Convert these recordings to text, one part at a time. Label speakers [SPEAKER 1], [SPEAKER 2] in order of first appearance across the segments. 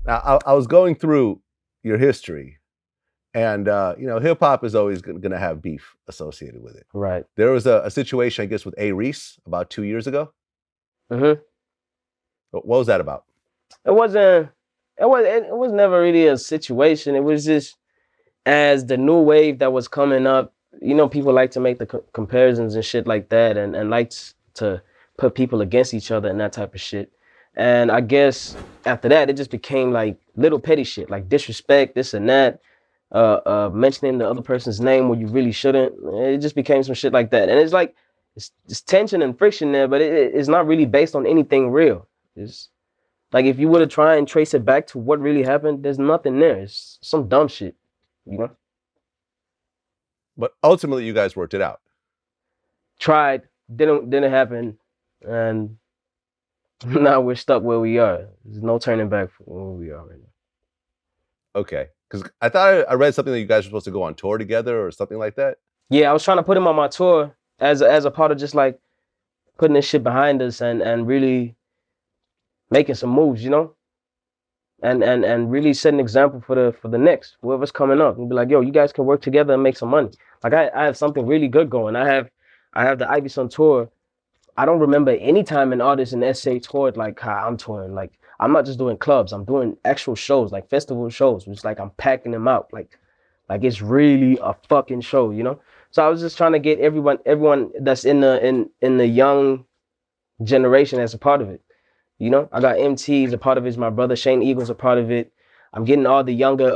[SPEAKER 1] Now, I was going through your history, and hip hop is always going to have beef associated with it.
[SPEAKER 2] Right.
[SPEAKER 1] There was a situation, I guess, with A-Reece about 2 years ago.
[SPEAKER 2] Mm-hmm.
[SPEAKER 1] What was that about?
[SPEAKER 2] It wasn't. It was never really a situation. It was just as the new wave that was coming up. People like to make the comparisons and shit like that, and likes to put people against each other and that type of shit. And I guess after that, it just became like little petty shit, like disrespect, this and that, mentioning the other person's name when you really shouldn't. It just became some shit like that, and it's like it's tension and friction there, but it's not really based on anything real. It's like if you were to try and trace it back to what really happened, there's nothing there. It's some dumb shit, you know.
[SPEAKER 1] But ultimately, you guys worked it out.
[SPEAKER 2] Tried, didn't happen, and now we're stuck where we are. There's no turning back from where we are right now.
[SPEAKER 1] Okay, because I thought I read something that you guys were supposed to go on tour together or something like that.
[SPEAKER 2] Yeah, I was trying to put him on my tour as a part of just like putting this shit behind us and really making some moves, and really set an example for the next whoever's coming up and be like, yo, you guys can work together and make some money. Like I have something really good going. I have the Ivy on tour. I don't remember any time an artist in SA toured like how I'm touring. Like I'm not just doing clubs. I'm doing actual shows, like festival shows, which like I'm packing them out. Like it's really a fucking show. So I was just trying to get everyone that's in the young generation as a part of it. I got MT's a part of it. My brother Shane Eagle's a part of it. I'm getting all the younger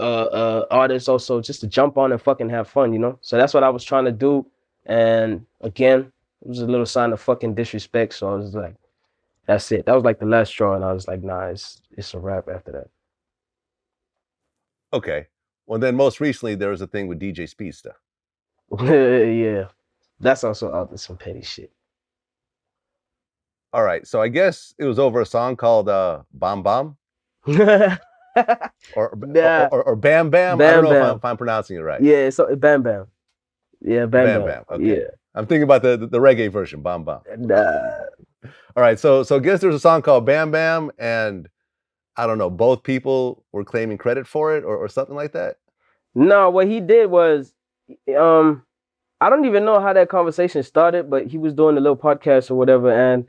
[SPEAKER 2] artists also just to jump on and fucking have fun. So that's what I was trying to do. And again, it was a little sign of fucking disrespect. So I was like, that's it. That was like the last straw. And I was like, nah, it's a wrap after that.
[SPEAKER 1] Okay. Well, then most recently, there was a thing with DJ Speedsta.
[SPEAKER 2] Yeah. That's also out there some petty shit.
[SPEAKER 1] All right. So I guess it was over a song called Bam Bam. or Bam Bam. I don't know if I'm pronouncing it right.
[SPEAKER 2] Yeah, so Bam Bam. Yeah, Bam Bam.
[SPEAKER 1] Okay.
[SPEAKER 2] Yeah.
[SPEAKER 1] I'm thinking about the reggae version, Bam Bam. All right. So I guess there's a song called Bam Bam, and I don't know, both people were claiming credit for it or something like that?
[SPEAKER 2] No, what he did was, I don't even know how that conversation started, but he was doing a little podcast or whatever, and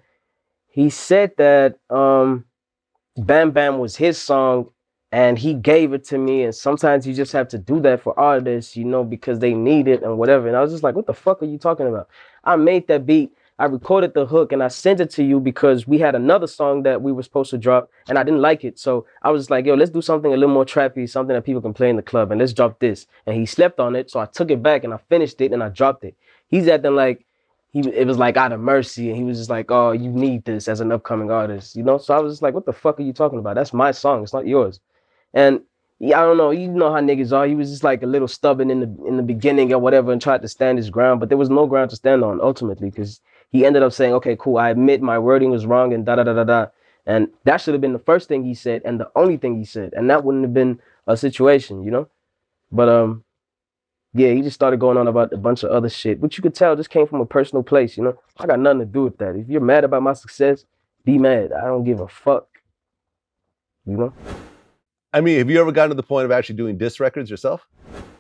[SPEAKER 2] he said that Bam Bam was his song, and he gave it to me, and sometimes you just have to do that for artists, because they need it and whatever. And I was just like, what the fuck are you talking about? I made that beat. I recorded the hook and I sent it to you because we had another song that we were supposed to drop and I didn't like it. So I was like, yo, let's do something a little more trappy, something that people can play in the club, and let's drop this. And he slept on it. So I took it back and I finished it and I dropped it. He's acting like it was like out of mercy. And he was just like, oh, you need this as an upcoming artist, So I was just like, what the fuck are you talking about? That's my song. It's not yours. And yeah, I don't know. You know how niggas are. He was just like a little stubborn in the beginning or whatever and tried to stand his ground. But there was no ground to stand on ultimately because he ended up saying, okay, cool, I admit my wording was wrong and da-da-da-da-da. And that should have been the first thing he said and the only thing he said. And that wouldn't have been a situation, But, yeah, he just started going on about a bunch of other shit, which you could tell just came from a personal place, I got nothing to do with that. If you're mad about my success, be mad. I don't give a fuck,
[SPEAKER 1] I mean, have you ever gotten to the point of actually doing diss records yourself?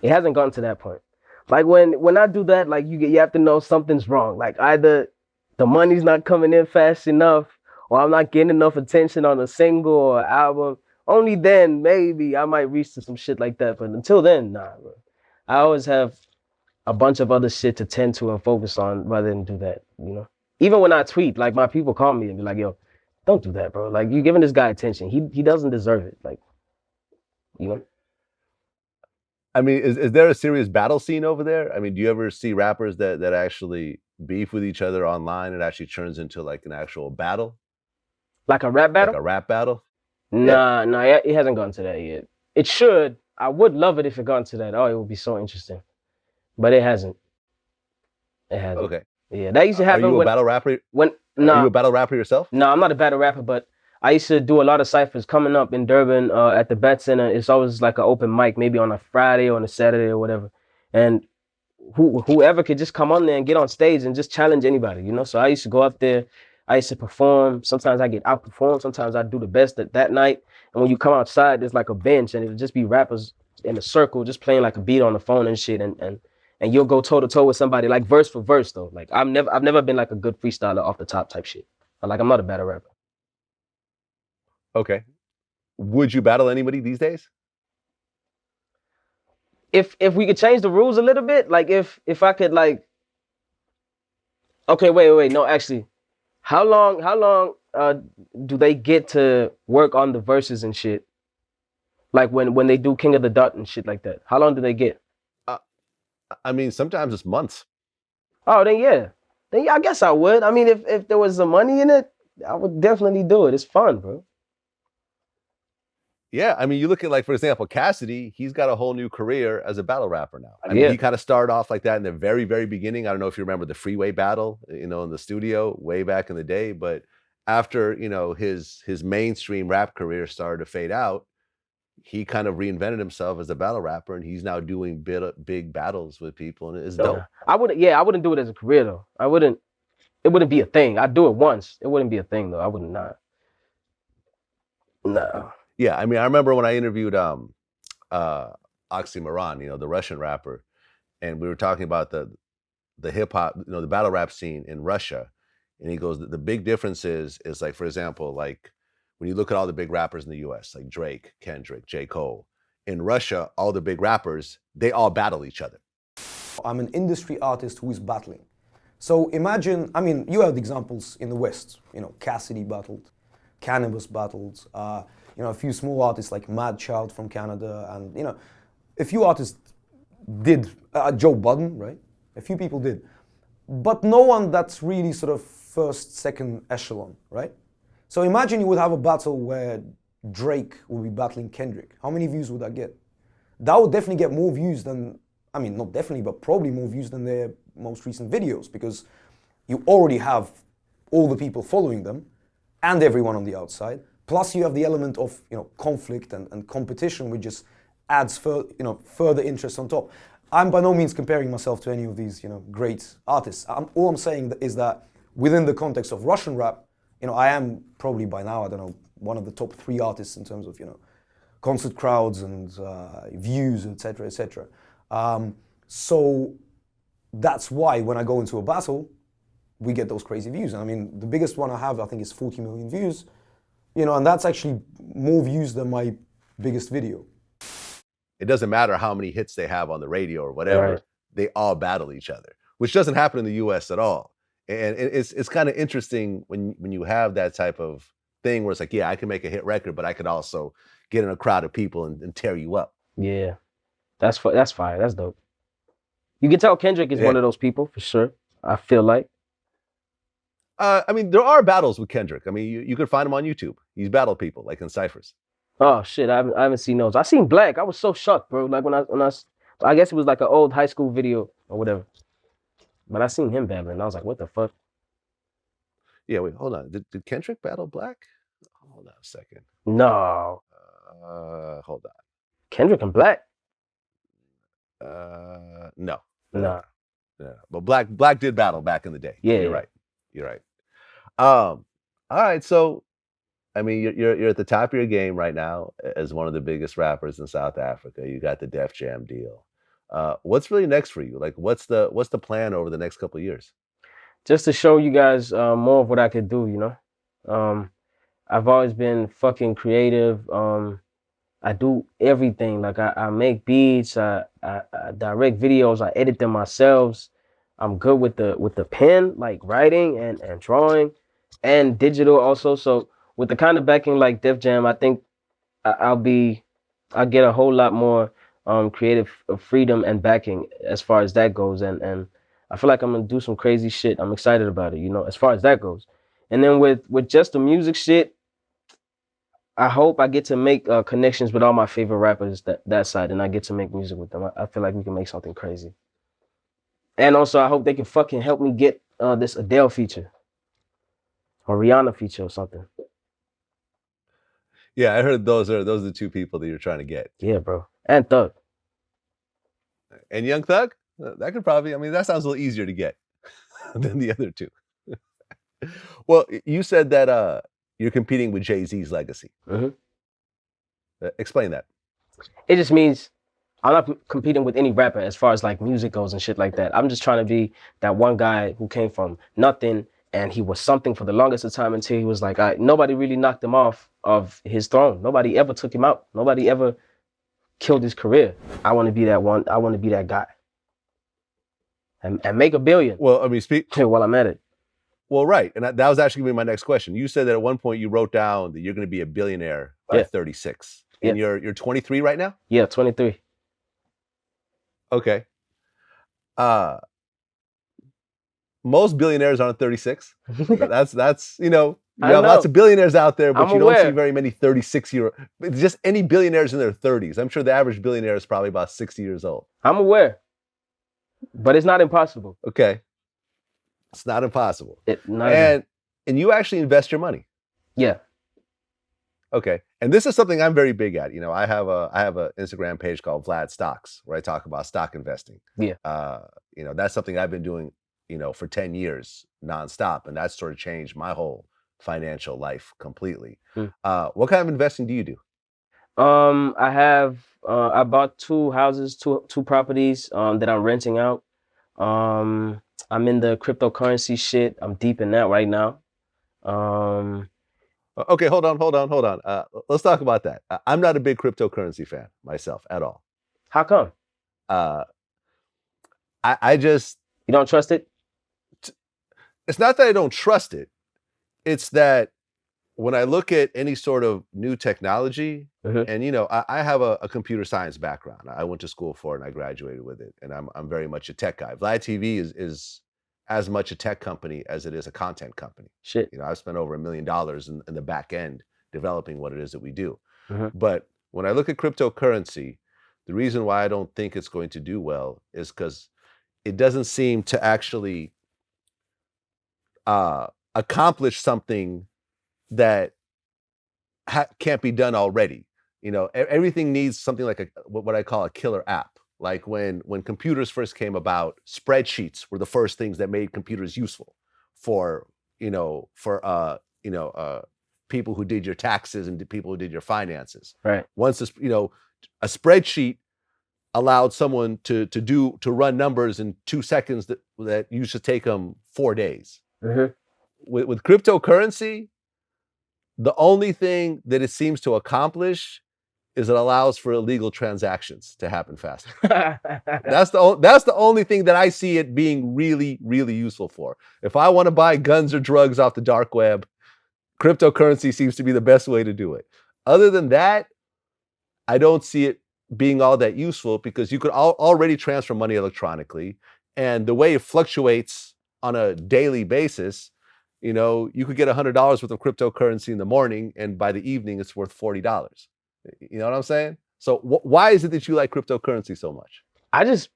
[SPEAKER 2] It hasn't gotten to that point. Like when I do that, like you have to know something's wrong. Like either the money's not coming in fast enough, or I'm not getting enough attention on a single or album. Only then maybe I might reach to some shit like that. But until then, nah, bro. I always have a bunch of other shit to tend to and focus on rather than do that, Even when I tweet, like my people call me and be like, yo, don't do that, bro. Like you're giving this guy attention. He doesn't deserve it. Like,
[SPEAKER 1] I mean, is there a serious battle scene over there? I mean, do you ever see rappers that actually beef with each other online and actually turns into like an actual battle?
[SPEAKER 2] Like a rap battle?
[SPEAKER 1] Like a rap battle?
[SPEAKER 2] Nah, it hasn't gone to that yet. It should. I would love it if it got to that. Oh, it would be so interesting. But it hasn't. It hasn't.
[SPEAKER 1] Okay.
[SPEAKER 2] Yeah, that used to happen.
[SPEAKER 1] Are you a battle rapper? Are you a battle rapper yourself?
[SPEAKER 2] No, I'm not a battle rapper, but I used to do a lot of ciphers coming up in Durban at the Bat Center. It's always like an open mic, maybe on a Friday or on a Saturday or whatever. And whoever could just come on there and get on stage and just challenge anybody, So I used to go up there. I used to perform. Sometimes I get outperformed. Sometimes I do the best that night. And when you come outside, there's like a bench, and it'll just be rappers in a circle, just playing like a beat on the phone and shit. And you'll go toe to toe with somebody, like verse for verse though. Like I've never been like a good freestyler off the top type shit. Like I'm not a better rapper.
[SPEAKER 1] Okay. Would you battle anybody these days?
[SPEAKER 2] If we could change the rules a little bit, like if I could like, okay, wait, no, actually, how long do they get to work on the verses and shit? Like when they do King of the Dot and shit like that, how long do they get?
[SPEAKER 1] I mean, sometimes it's months.
[SPEAKER 2] Oh, then yeah, I guess I would. I mean, if there was some money in it, I would definitely do it. It's fun, bro.
[SPEAKER 1] Yeah, I mean, you look at, like, for example, Cassidy, he's got a whole new career as a battle rapper now. I mean,
[SPEAKER 2] Yeah.
[SPEAKER 1] he kind of started off like that in the very, very beginning. I don't know if you remember the Freeway battle, in the studio way back in the day, but after, his mainstream rap career started to fade out, he kind of reinvented himself as a battle rapper, and he's now doing big battles with people, and it's dope.
[SPEAKER 2] I wouldn't do it as a career though. It wouldn't be a thing. I'd do it once. It wouldn't be a thing though. I would not. No.
[SPEAKER 1] Yeah, I mean, I remember when I interviewed Oxymoron, the Russian rapper, and we were talking about the hip hop, the battle rap scene in Russia, and he goes, the big difference is like, for example, like when you look at all the big rappers in the U.S., like Drake, Kendrick, J. Cole, in Russia, all the big rappers, they all battle each other.
[SPEAKER 3] I'm an industry artist who is battling. So imagine, I mean, you have examples in the West. Cassidy battled, Cannabis battled. A few small artists like Mad Child from Canada, and a few artists did. Joe Budden, right? A few people did, but no one that's really sort of first, second echelon, right? So imagine you would have a battle where Drake would be battling Kendrick. How many views would that get? That would definitely get more views than, I mean, not definitely, but probably more views than their most recent videos, because you already have all the people following them and everyone on the outside. Plus you have the element of conflict and competition, which just adds further interest on top. I'm by no means comparing myself to any of these great artists. All I'm saying is that within the context of Russian rap, I am probably by now, I don't know, one of the top 3 artists in terms of concert crowds and views, etc., etc. So that's why when I go into a battle, we get those crazy views. I mean, the biggest one I have, I think, is 40 million views. And that's actually more views than my biggest video.
[SPEAKER 1] It doesn't matter how many hits they have on the radio or whatever, right. They all battle each other, which doesn't happen in the US at all. And it's kind of interesting when you have that type of thing where it's like, yeah, I can make a hit record, but I could also get in a crowd of people and tear you up.
[SPEAKER 2] Yeah, that's fire. That's dope. You can tell Kendrick is one of those people for sure, I feel like.
[SPEAKER 1] I mean, there are battles with Kendrick. I mean, you could find him on YouTube. He's battled people, like in ciphers.
[SPEAKER 2] Oh shit, I haven't seen those. I seen Black. I was so shocked, bro. Like when I guess it was like an old high school video or whatever. But I seen him battling, and I was like, what the fuck?
[SPEAKER 1] Yeah, wait, hold on. Did Kendrick battle Black? Hold on a second.
[SPEAKER 2] No.
[SPEAKER 1] Hold on. Kendrick
[SPEAKER 2] and Black?
[SPEAKER 1] No.
[SPEAKER 2] Nah.
[SPEAKER 1] Yeah. But Black did battle back in the day.
[SPEAKER 2] Yeah,
[SPEAKER 1] you're right. You're right. All right, so I mean, you're at the top of your game right now as one of the biggest rappers in South Africa. You got the Def Jam deal. What's really next for you? Like, what's the plan over the next couple of years?
[SPEAKER 2] Just to show you guys more of what I could do. I've always been fucking creative. I do everything. Like I make beats, I direct videos, I edit them myself. I'm good with the pen, like writing and drawing, and digital also. So with the kind of backing like Def Jam, I think I'll get a whole lot more creative freedom and backing as far as that goes, and I feel like I'm gonna do some crazy shit. I'm excited about it, as far as that goes. And then with just the music shit, I hope I get to make connections with all my favorite rappers that side, and I get to make music with them. I feel like we can make something crazy. And also, I hope they can fucking help me get this Adele feature or Rihanna feature or something.
[SPEAKER 1] Yeah, I heard those are the 2 people that you're trying to get.
[SPEAKER 2] Yeah, bro. And Thug.
[SPEAKER 1] And Young Thug? That could probably, I mean, that sounds a little easier to get than the other 2. Well, you said that you're competing with Jay-Z's legacy.
[SPEAKER 2] Mhm.
[SPEAKER 1] Explain that.
[SPEAKER 2] It just means I'm not competing with any rapper as far as like music goes and shit like that. I'm just trying to be that one guy who came from nothing and he was something for the longest of time until he was like, nobody really knocked him off of his throne. Nobody ever took him out. Nobody ever killed his career. I want to be that one. I want to be that guy and make $1 billion.
[SPEAKER 1] Well, I mean,
[SPEAKER 2] while I'm at it.
[SPEAKER 1] Well, right. And that was actually gonna be my next question. You said that at one point you wrote down that you're going to be a billionaire by 36. And you're 23 right now?
[SPEAKER 2] Yeah, 23.
[SPEAKER 1] Okay. Most billionaires aren't 36. That's you have lots of billionaires out there, but you don't see very many 36-year. Just any billionaires in their 30s. I'm sure the average billionaire is probably about 60 years old.
[SPEAKER 2] I'm aware, but it's not impossible.
[SPEAKER 1] Okay, it's not impossible. And you actually invest your money.
[SPEAKER 2] Yeah.
[SPEAKER 1] Okay, and this is something I'm very big at. I have a Instagram page called Vlad Stocks where I talk about stock investing.
[SPEAKER 2] Yeah.
[SPEAKER 1] That's something I've been doing for 10 years nonstop. And that's sort of changed my whole financial life completely. What kind of investing do you do?
[SPEAKER 2] I bought 2 houses, two properties that I'm renting out. I'm in the cryptocurrency shit. I'm deep in that right now.
[SPEAKER 1] Okay, hold on. Let's talk about that. I'm not a big cryptocurrency fan myself at all.
[SPEAKER 2] How come?
[SPEAKER 1] I just...
[SPEAKER 2] You don't trust it?
[SPEAKER 1] It's not that I don't trust it. It's that when I look at any sort of new technology, and I have a computer science background. I went to school for it and I graduated with it, and I'm very much a tech guy. Vlad TV is as much a tech company as it is a content company.
[SPEAKER 2] Shit.
[SPEAKER 1] I've spent over $1 million in the back end developing what it is that we do. But when I look at cryptocurrency, the reason why I don't think it's going to do well is because it doesn't seem to actually accomplish something that can't be done already. Everything needs something like what I call a killer app. Like when computers first came about, spreadsheets were the first things that made computers useful for people who did your taxes and people who did your finances.
[SPEAKER 2] Right.
[SPEAKER 1] Once a spreadsheet allowed someone to run numbers in 2 seconds that used to take them 4 days. With cryptocurrency, the only thing that it seems to accomplish is it allows for illegal transactions to happen faster. That's the only thing that I see it being really, really useful for. If I want to buy guns or drugs off the dark web, cryptocurrency seems to be the best way to do it. Other than that, I don't see it being all that useful because you could already transfer money electronically, and the way it fluctuates on a daily basis, you could get $100 worth of cryptocurrency in the morning, and by the evening, it's worth $40. You know what I'm saying? So why is it that you like cryptocurrency so much?
[SPEAKER 2] I just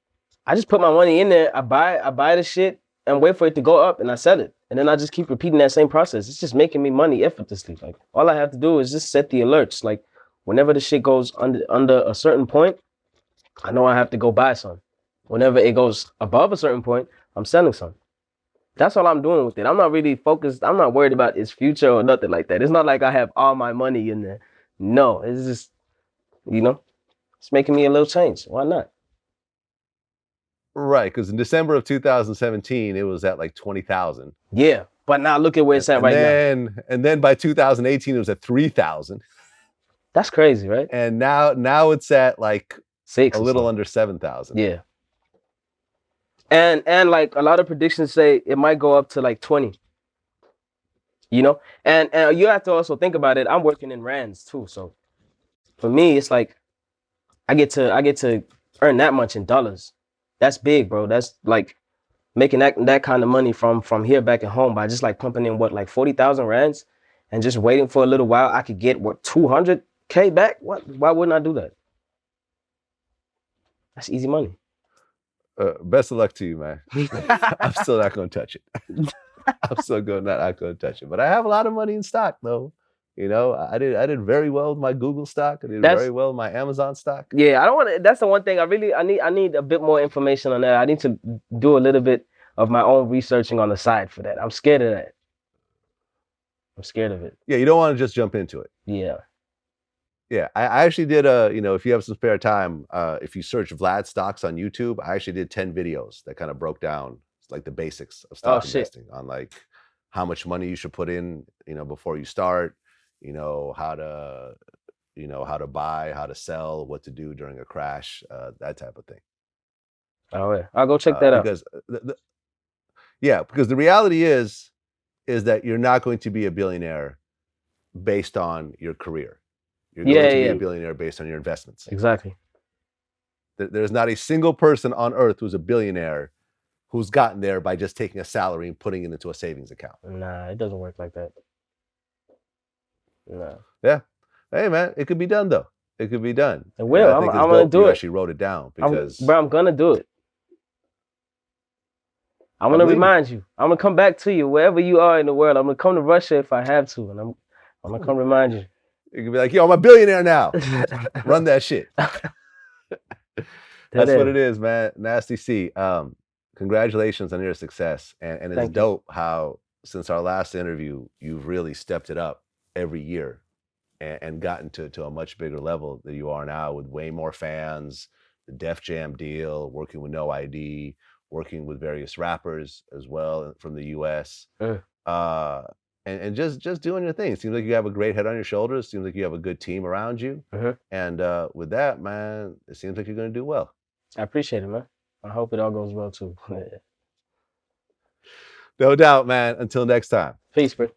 [SPEAKER 2] put my money in there. I buy the shit and wait for it to go up, and I sell it, and then I just keep repeating that same process. It's just making me money effortlessly. Like all I have to do is just set the alerts. Like whenever the shit goes under a certain point, I know I have to go buy some. Whenever it goes above a certain point, I'm selling some. That's all I'm doing with it. I'm not really focused. I'm not worried about its future or nothing like that. It's not like I have all my money in there. No, it's just, it's making me a little change. Why not?
[SPEAKER 1] Right, because in December of 2017, it was at like 20,000.
[SPEAKER 2] Yeah, but now look at where it's at right now.
[SPEAKER 1] And then by 2018, it was at 3,000.
[SPEAKER 2] That's crazy, right?
[SPEAKER 1] And now it's at like
[SPEAKER 2] 6,
[SPEAKER 1] a little under 7,000.
[SPEAKER 2] Yeah. And like a lot of predictions say it might go up to like 20. And you have to also think about it. I'm working in rands too, so for me, it's like I get to earn that much in dollars. That's big, bro. That's like making that kind of money from here back at home by just like pumping in like 40,000 rands and just waiting for a little while. I could get 200K back. Why wouldn't I do that? That's easy money.
[SPEAKER 1] Best of luck to you, man. I'm still not going to touch it. I'm still not going to touch it. But I have a lot of money in stock, though. I did very well with my Google stock. I did very well with my Amazon stock.
[SPEAKER 2] Yeah, I don't want to. That's the one thing I need a bit more information on that. I need to do a little bit of my own researching on the side for that. I'm scared of that. I'm scared of it.
[SPEAKER 1] Yeah, you don't want to just jump into it.
[SPEAKER 2] Yeah.
[SPEAKER 1] Yeah, I actually did if you have some spare time, if you search Vlad stocks on YouTube, I actually did 10 videos that kind of broke down like the basics of stock
[SPEAKER 2] shit.
[SPEAKER 1] investing on like how much money you should put in, before you start, how to buy, how to sell, what to do during a crash, that type of thing.
[SPEAKER 2] Oh yeah, I'll go check that out.
[SPEAKER 1] Because because the reality is that you're not going to be a billionaire based on your career. You're going to be a billionaire based on your investments.
[SPEAKER 2] Exactly.
[SPEAKER 1] There's not a single person on earth who's a billionaire who's gotten there by just taking a salary and putting it into a savings account.
[SPEAKER 2] Nah, it doesn't work like that. Nah.
[SPEAKER 1] Yeah. Hey, man, it could be done, though. It could be done.
[SPEAKER 2] It will. I'm going to do it.
[SPEAKER 1] You actually wrote it down because...
[SPEAKER 2] I'm going to do it. I'm going to remind you. I'm going to come back to you wherever you are in the world. I'm going to come to Russia if I have to, and I'm going to come remind you.
[SPEAKER 1] You can be like, yo, I'm a billionaire now. Run that shit. That's what it is, man. Nasty C. Congratulations on your success. And it's dope how, since our last interview, you've really stepped it up every year and gotten to a much bigger level than you are now, with way more fans, the Def Jam deal, working with No ID, working with various rappers as well from the US. And just doing your thing. It seems like you have a great head on your shoulders. It seems like you have a good team around you. And with that, man, it seems like you're going to do well.
[SPEAKER 2] I appreciate it, man. I hope it all goes well, too.
[SPEAKER 1] No doubt, man. Until next time.
[SPEAKER 2] Peace, bro.